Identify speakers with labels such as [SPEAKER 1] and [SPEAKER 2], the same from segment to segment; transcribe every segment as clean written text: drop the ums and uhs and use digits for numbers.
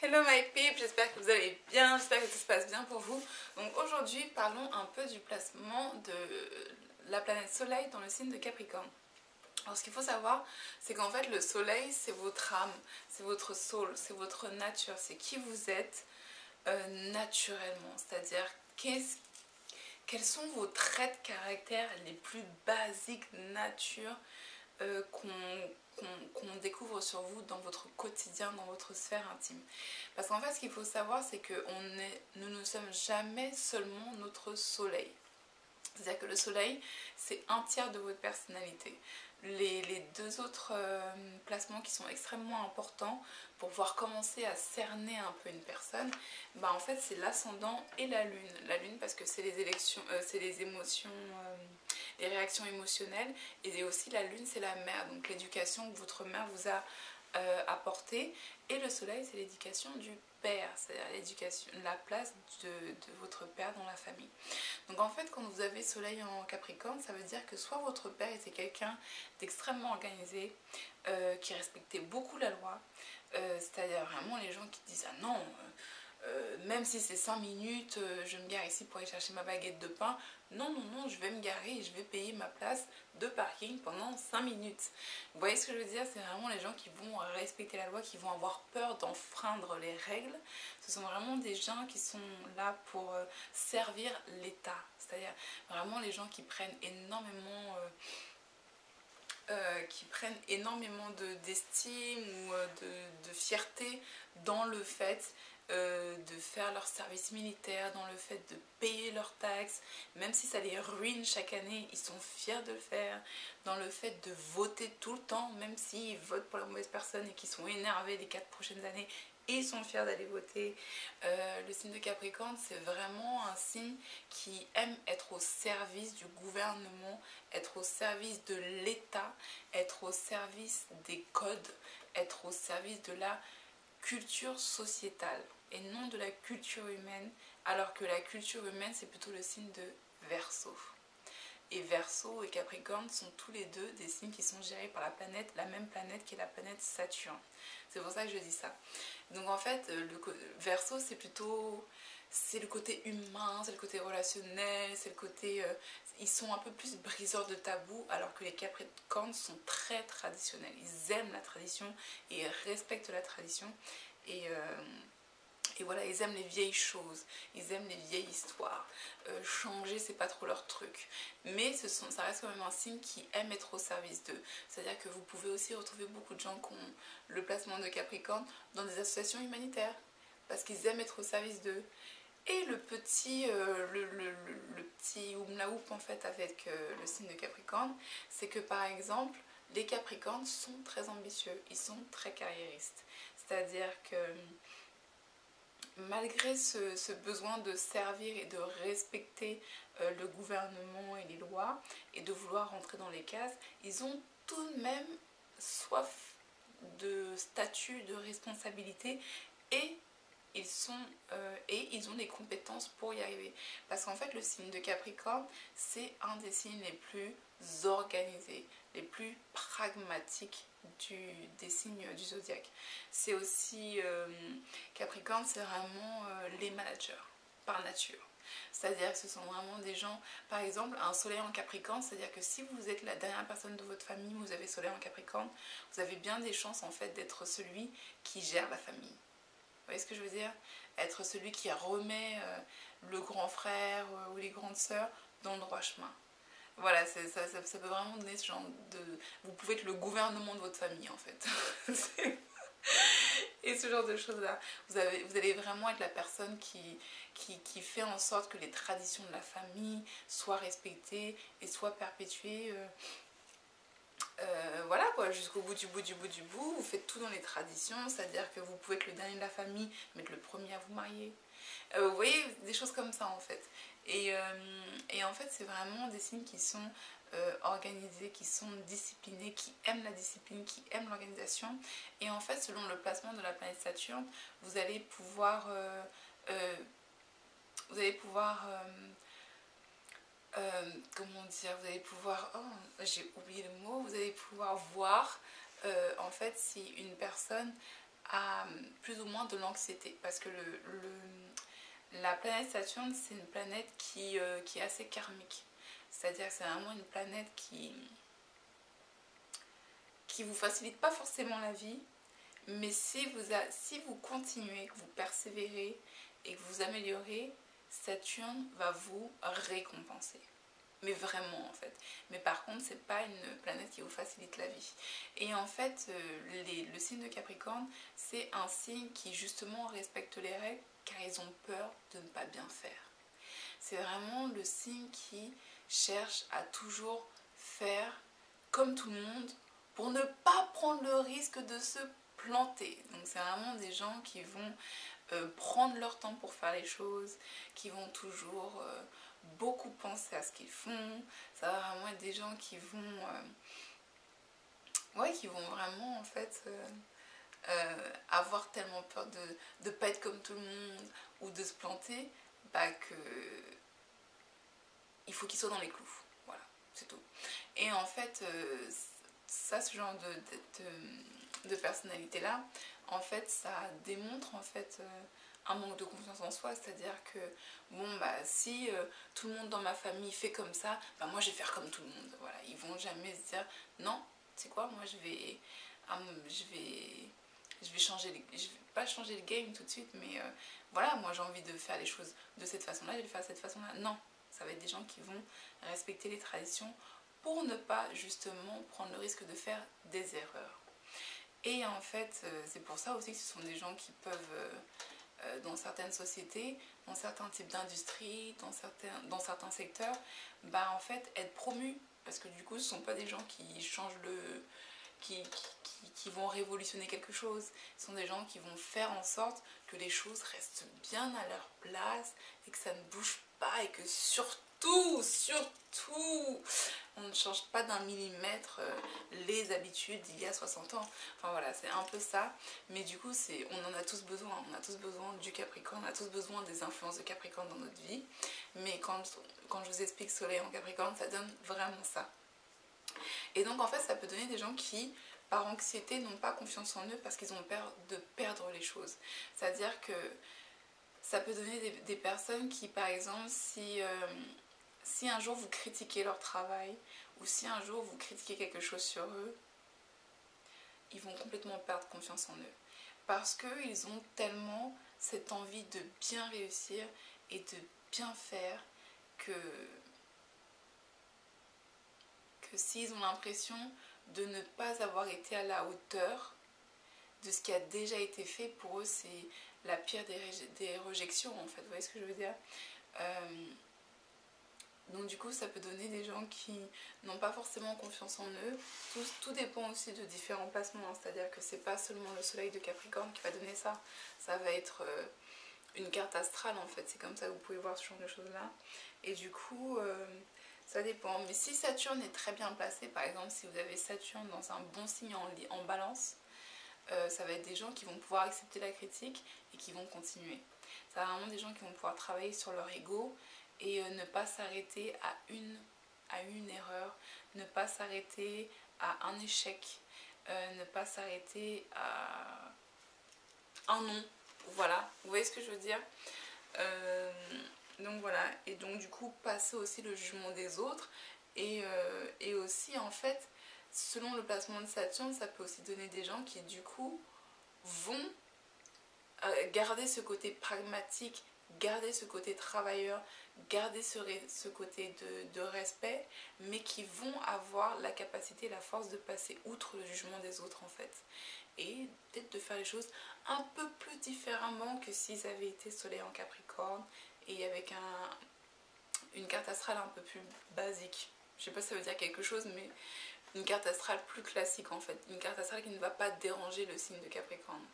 [SPEAKER 1] Hello my people, j'espère que vous allez bien, j'espère que tout se passe bien pour vous. Donc aujourd'hui, parlons un peu du placement de la planète Soleil dans le signe de Capricorne. Alors ce qu'il faut savoir, c'est qu'en fait le Soleil, c'est votre âme, c'est votre soul, c'est votre nature, c'est qui vous êtes naturellement. C'est-à-dire quels sont vos traits de caractère les plus basiques nature qu'on découvre sur vous dans votre quotidien, dans votre sphère intime. Parce qu'en fait, ce qu'il faut savoir, c'est que nous ne sommes jamais seulement notre soleil. C'est-à-dire que le soleil, c'est un tiers de votre personnalité. Les deux autres placements qui sont extrêmement importants pour pouvoir commencer à cerner un peu une personne, bah en fait c'est l'ascendant et la lune. La lune parce que c'est c'est les émotions, les réactions émotionnelles, et aussi la lune c'est la mère, donc l'éducation que votre mère vous a apportée, et le soleil c'est l'éducation du père, c'est-à-dire l'éducation, la place de votre père dans la famille. Donc en fait, quand vous avez soleil en Capricorne, ça veut dire que soit votre père était quelqu'un d'extrêmement organisé, qui respectait beaucoup la loi, c'est-à-dire vraiment les gens qui disent ah non, même si c'est 5 minutes, je me gare ici pour aller chercher ma baguette de pain, non, non, non, je vais me garer et je vais payer ma place de parking pendant 5 minutes. Vous voyez ce que je veux dire? C'est vraiment les gens qui vont respecter la loi, qui vont avoir peur d'enfreindre les règles. Ce sont vraiment des gens qui sont là pour servir l'État. C'est-à-dire vraiment les gens qui prennent énormément... d'estime ou de fierté dans le fait de faire leur service militaire, dans le fait de payer leurs taxes, même si ça les ruine chaque année, ils sont fiers de le faire, dans le fait de voter tout le temps, même s'ils votent pour la mauvaise personne et qu'ils sont énervés les 4 prochaines années, ils sont fiers d'aller voter. Le signe de Capricorne, c'est vraiment un signe qui aime être au service du gouvernement, être au service de l'État, être au service des codes, être au service de la culture sociétale et non de la culture humaine, alors que la culture humaine c'est plutôt le signe de Verseau. Et Verseau et Capricorne sont tous les deux des signes qui sont gérés par la même planète qui est la planète Saturne. C'est pour ça que je dis ça. Donc en fait, Verseau c'est plutôt... c'est le côté humain, c'est le côté relationnel, c'est le côté... ils sont un peu plus briseurs de tabous, alors que les Capricornes sont très traditionnels. Ils aiment la tradition et ils respectent la tradition. Et voilà, ils aiment les vieilles choses, ils aiment les vieilles histoires. Changer, c'est pas trop leur truc. Mais ça reste quand même un signe qui aime être au service d'eux. C'est-à-dire que vous pouvez aussi retrouver beaucoup de gens qui ont le placement de Capricorne dans des associations humanitaires. Parce qu'ils aiment être au service d'eux. Et le petit oumlaoup en fait avec le signe de Capricorne, c'est que par exemple, les Capricornes sont très ambitieux, ils sont très carriéristes. C'est-à-dire que malgré ce besoin de servir et de respecter le gouvernement et les lois et de vouloir rentrer dans les cases, ils ont tout de même soif de statut, de responsabilité, et ils ont les compétences pour y arriver. Parce qu'en fait, le signe de Capricorne, c'est un des signes les plus organisés, les plus pragmatiques des signes du zodiaque. C'est aussi, Capricorne, c'est vraiment les managers, par nature. C'est-à-dire que ce sont vraiment des gens, par exemple, un soleil en Capricorne, c'est-à-dire que si vous êtes la dernière personne de votre famille, vous avez soleil en Capricorne, vous avez bien des chances en fait d'être celui qui gère la famille. Vous voyez ce que je veux dire? Être celui qui remet le grand frère ou les grandes sœurs dans le droit chemin. Voilà, ça peut vraiment donner ce genre de... Vous pouvez être le gouvernement de votre famille en fait. Et ce genre de choses-là. Vous allez vraiment être la personne qui fait en sorte que les traditions de la famille soient respectées et soient perpétuées. Voilà quoi, jusqu'au bout du bout du bout du bout, vous faites tout dans les traditions, c'est-à-dire que vous pouvez être le dernier de la famille, mais être le premier à vous marier. Vous voyez, des choses comme ça en fait. Et en fait, c'est vraiment des signes qui sont organisés, qui sont disciplinés, qui aiment la discipline, qui aiment l'organisation. Et en fait, selon le placement de la planète Saturne, vous allez pouvoir... comment dire, vous allez pouvoir, oh, j'ai oublié le mot, vous allez pouvoir voir en fait si une personne à plus ou moins de l'anxiété. Parce que la planète Saturne, c'est une planète qui est assez karmique. C'est-à-dire que c'est vraiment une planète qui vous facilite pas forcément la vie, mais si vous continuez, que vous persévérez et que vous améliorez, Saturne va vous récompenser. Mais vraiment en fait. Mais par contre, c'est pas une planète qui vous facilite la vie. Et en fait, le signe de Capricorne, c'est un signe qui justement respecte les règles car ils ont peur de ne pas bien faire. C'est vraiment le signe qui cherche à toujours faire comme tout le monde pour ne pas prendre le risque de se planter. Donc c'est vraiment des gens qui vont prendre leur temps pour faire les choses, qui vont toujours beaucoup penser à ce qu'ils font. Ça va vraiment être des gens qui vont qui vont vraiment en fait avoir tellement peur de ne pas être comme tout le monde ou de se planter, que il faut qu'ils soient dans les clous. Voilà, c'est tout. Et en fait, ça, ce genre de personnalité là, en fait, ça démontre en fait un manque de confiance en soi. C'est-à-dire que si tout le monde dans ma famille fait comme ça, moi je vais faire comme tout le monde. Voilà, ils vont jamais se dire non, c'est quoi, moi je vais changer, je vais pas changer le game tout de suite, mais voilà, moi j'ai envie de faire les choses de cette façon-là, je vais le faire de cette façon-là. Non, ça va être des gens qui vont respecter les traditions pour ne pas justement prendre le risque de faire des erreurs. Et en fait, c'est pour ça aussi que ce sont des gens qui peuvent, dans certaines sociétés, dans certains types d'industries, dans certains secteurs, en fait, être promus. Parce que du coup, ce ne sont pas des gens qui changent qui vont révolutionner quelque chose. Ce sont des gens qui vont faire en sorte que les choses restent bien à leur place et que ça ne bouge pas et que surtout, on ne change pas d'un millimètre les habitudes d'il y a 60 ans. Enfin voilà, c'est un peu ça. Mais du coup, on en a tous besoin. On a tous besoin du Capricorne, on a tous besoin des influences de Capricorne dans notre vie. Mais quand je vous explique Soleil en Capricorne, ça donne vraiment ça. Et donc en fait, ça peut donner des gens qui, par anxiété, n'ont pas confiance en eux parce qu'ils ont peur de perdre les choses. C'est-à-dire que ça peut donner des personnes qui, par exemple, si un jour vous critiquez leur travail ou si un jour vous critiquez quelque chose sur eux, ils vont complètement perdre confiance en eux. Parce qu'ils ont tellement cette envie de bien réussir et de bien faire que s'ils ont l'impression de ne pas avoir été à la hauteur de ce qui a déjà été fait, pour eux c'est la pire des réjections en fait, vous voyez ce que je veux dire. Donc du coup ça peut donner des gens qui n'ont pas forcément confiance en eux. Tout dépend aussi de différents placements, hein. C'est-à-dire que c'est pas seulement le soleil de Capricorne qui va donner ça, ça va être une carte astrale en fait, c'est comme ça que vous pouvez voir ce genre de choses là. Et du coup ça dépend, mais si Saturne est très bien placé, par exemple si vous avez Saturne dans un bon signe en balance, ça va être des gens qui vont pouvoir accepter la critique et qui vont continuer. Ça va vraiment des gens qui vont pouvoir travailler sur leur ego et ne pas s'arrêter à une erreur, ne pas s'arrêter à un échec, ne pas s'arrêter à un non. Voilà, vous voyez ce que je veux dire. Donc voilà, et donc du coup passer aussi le jugement des autres et aussi en fait selon le placement de Saturne, ça peut aussi donner des gens qui du coup vont garder ce côté pragmatique, garder ce côté travailleur, garder ce côté de respect, mais qui vont avoir la capacité, la force de passer outre le jugement des autres en fait. Et peut-être de faire les choses un peu plus différemment que s'ils avaient été soleil en Capricorne et avec une carte astrale un peu plus basique. Je sais pas si ça veut dire quelque chose, mais une carte astrale plus classique en fait. Une carte astrale qui ne va pas déranger le signe de Capricorne.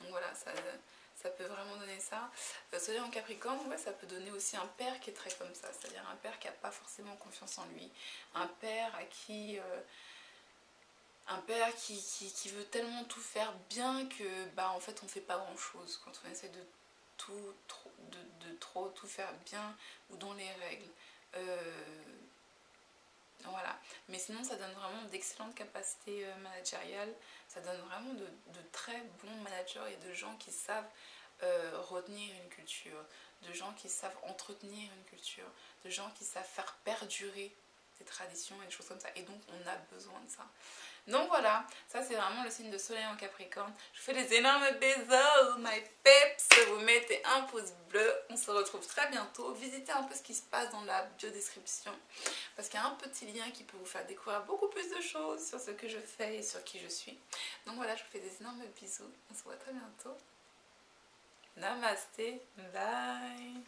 [SPEAKER 1] Donc voilà, ça peut vraiment donner ça. Soleil en Capricorne, ouais, ça peut donner aussi un père qui est très comme ça. C'est-à-dire un père qui n'a pas forcément confiance en lui. Un père à qui... qui veut tellement tout faire bien que en fait on fait pas grand chose quand on essaie de trop tout faire bien ou dans les règles. Voilà, mais sinon ça donne vraiment d'excellentes capacités managériales, ça donne vraiment de très bons managers et de gens qui savent retenir une culture, de gens qui savent entretenir une culture, de gens qui savent faire perdurer des traditions et des choses comme ça. Et donc on a besoin de ça. Donc voilà, ça c'est vraiment le signe de soleil en Capricorne. Je vous fais des énormes bisous, my peps. Vous mettez un pouce bleu. On se retrouve très bientôt. Visitez un peu ce qui se passe dans la biodescription. Parce qu'il y a un petit lien qui peut vous faire découvrir beaucoup plus de choses sur ce que je fais et sur qui je suis. Donc voilà, je vous fais des énormes bisous. On se voit très bientôt. Namasté. Bye.